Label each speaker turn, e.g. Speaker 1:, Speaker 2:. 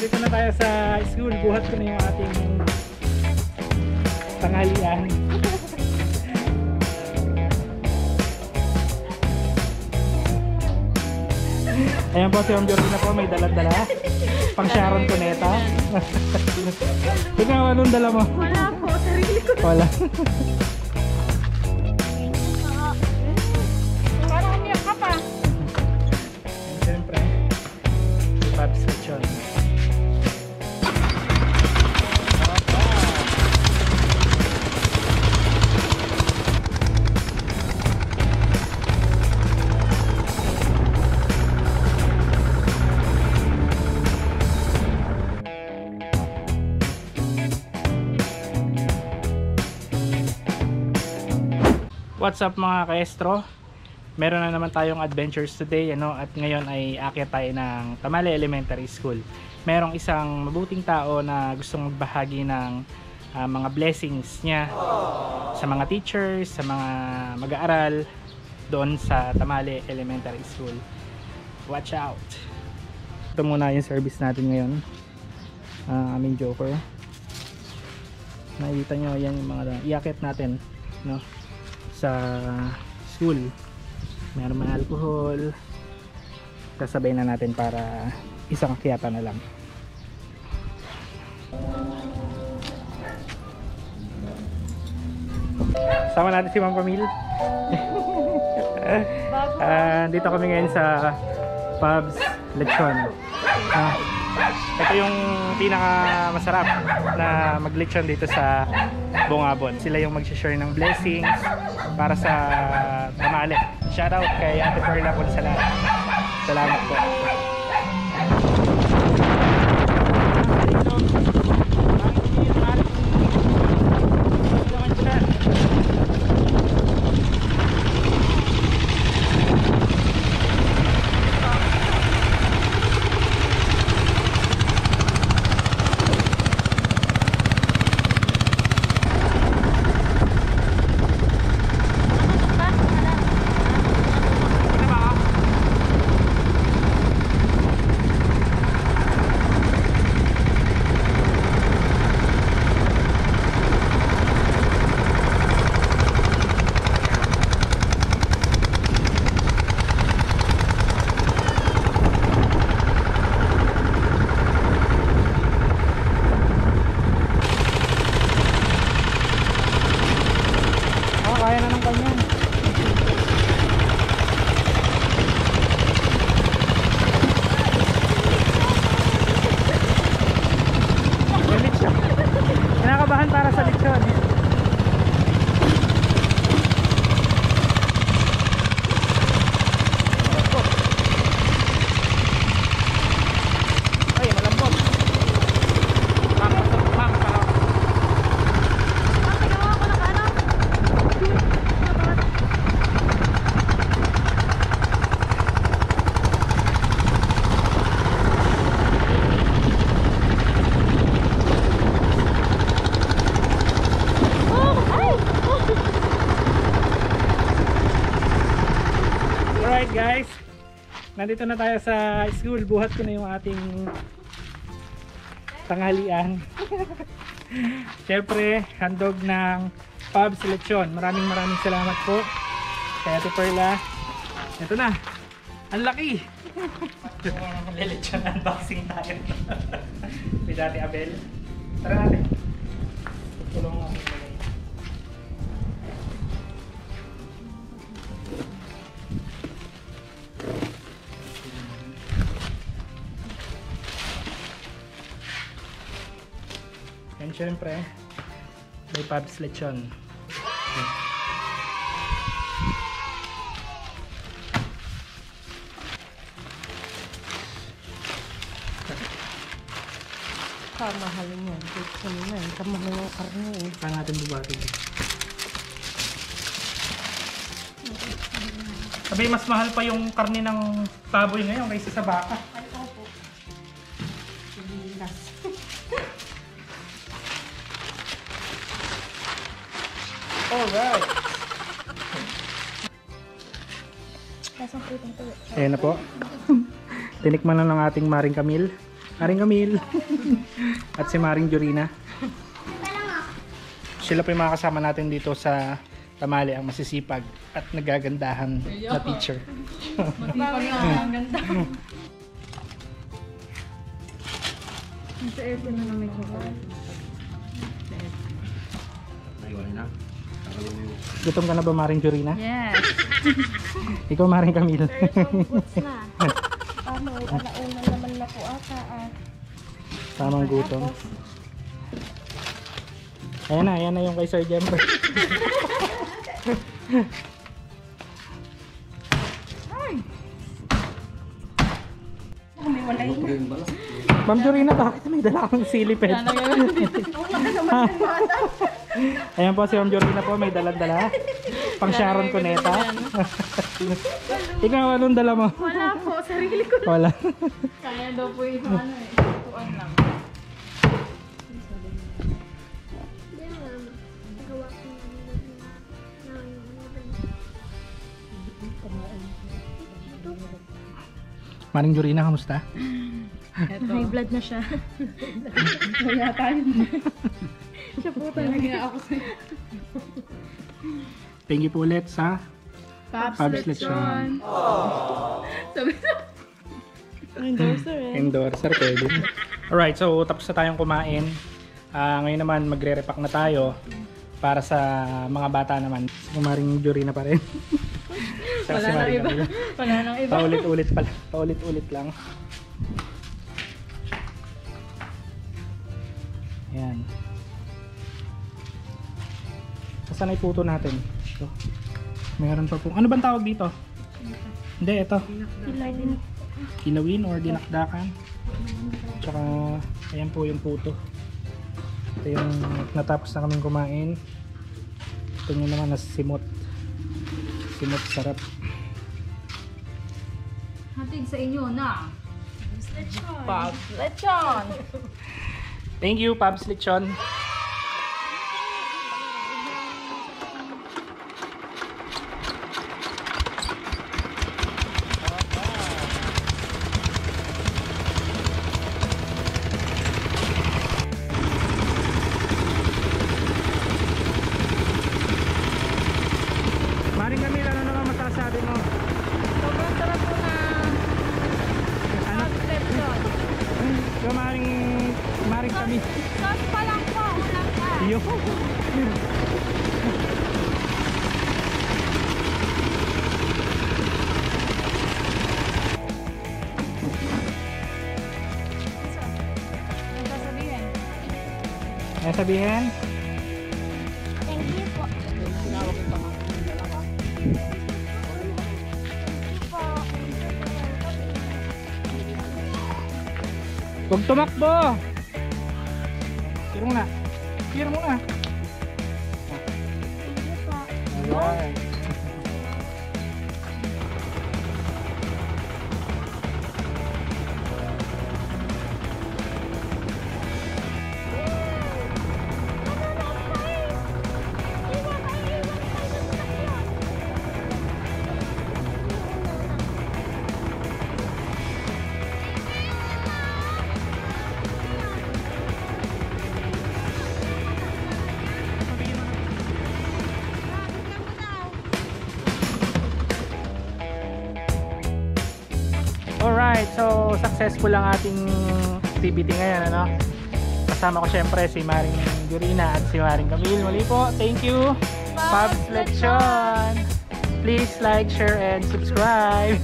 Speaker 1: Nandito na tayo sa school. Buhat ko na yung ating tanghalian. Ayan po si Ma'am Jordan na po, may dala-dala. Pang Sharon Cuneta. Ikaw, anong dala mo?
Speaker 2: Wala po, sarili ko.
Speaker 1: Wala.
Speaker 2: Parang umiyak ka pa.
Speaker 1: Siyempre, Pabs Lechon. What's up mga kaestro? Meron na naman tayong adventures today, ano? At ngayon ay aakyat tayo ng Tamale Elementary School. Merong isang mabuting tao na gustong magbahagi ng mga blessings niya sa mga teachers, sa mga mag-aaral doon sa Tamale Elementary School. Watch out! Ito muna yung service natin ngayon. Aming joker. Nakikita nyo, yan yung mga iakyat natin, no? Sa school. Meron mga alcohol, kasabay na natin para isang akyata na lang. Sama natin si Ma'am Camille. Dito kami ngayon sa Pabs Lechon. Ito yung pinaka masarap na mag-lechon dito sa Bungabon. Sila yung mag-share ng blessings para sa Tamale. Shoutout kay Ate Perla po sa lahat. Salamat po. Kaya na ng kanya. Kinakabahan para sa lechon. Ay, malambot. Alright guys, nandito na tayo sa school. Buhat ko na yung ating tanghalian. Siyempre, handog ng Pabs Lechon. Maraming salamat po kay Ate Perla. Ito na, ang laki. Lechon unboxing tayo. With Ate Abel. Tara natin. Tulong mo. And syempre, may Pabs Lechon.
Speaker 2: Kamahal niya. Dito na yan. Kamahal ng karne eh.
Speaker 1: Saan natin bubati? Sabi, mas mahal pa yung karne ng baboy ngayon kaysa sa baka.
Speaker 2: Ay, opo. Sibilas.
Speaker 1: Alright.
Speaker 2: Lasang pritong tuyo.
Speaker 1: Ayan na po. Tinikman na ng ating Maring Camille Maring Camille. At si Maring Jorina. Sila po yung mga kasama natin dito sa Tamale, ang masisipag at nagagandahan na teacher.
Speaker 2: Masipag na ang ganda. Sa aircon na namin ko.
Speaker 1: Gutom ka na ba, Maring Jorina?
Speaker 2: Yes.
Speaker 1: Ikaw, Maring Camille.
Speaker 2: Boots na. Alauna naman na po ata.
Speaker 1: Tamang gutom. Ayan na yung kay Sir Jemper. Ma'am Jorina, bakit may dala akong silipet? Ayan po si Ma'am Jorina po, may dalang-dala. Pang Sharon Cuneta. Ikaw, anong dala mo?
Speaker 2: Wala po, sarili ko.
Speaker 1: Wala.
Speaker 2: Kaya daw po yung tuan lang.
Speaker 1: Maring Jorina, kamusta?
Speaker 2: High blood na siya. Kaya tayo. Siya po talaga ako sa'yo.
Speaker 1: Thank you po ulit sa Pabs Lechon.
Speaker 2: Sabi na. Endorser
Speaker 1: Endorser, pwede. Alright, so tapos na tayong kumain. Ngayon naman magre-repack na tayo para sa mga bata naman. Si Maring Jorina pa rin.
Speaker 2: Wala nang iba. Wala nang iba.
Speaker 1: Paulit-ulit pala. Paulit-ulit lang. Ayan. Saan ay puto natin? Ito. Meron pa po. Ano bang tawag dito? Hindi, ito. Kilawin or dinakdakan. Tsaka, ayan po yung puto. Ito yung natapos na kaming kumain. Ito nyo naman na simot. Simot, sarap.
Speaker 2: Hatid sa inyo na. Pabs Lechon.
Speaker 1: Thank you, Pabs Lechon. Maring Camille, ano naman masasabi mo?
Speaker 2: Sobrang sarap po na Pabs Lechon.
Speaker 1: Yung Maring Camille.
Speaker 2: Sauce pa lang po, ulam pa.
Speaker 1: Yo.
Speaker 2: Ano sasabihin?
Speaker 1: Ano sabihin?
Speaker 2: Thank you po.
Speaker 1: Huwag tumakbo! Tira mo na. Tira mo na. Alright. Alright, so successful ang ating activity ngayon, ano? Kasama ko syempre si Maring Jorina at si Maring Camille. Muli po, thank you, Pabs Lechon! Please like, share, and subscribe!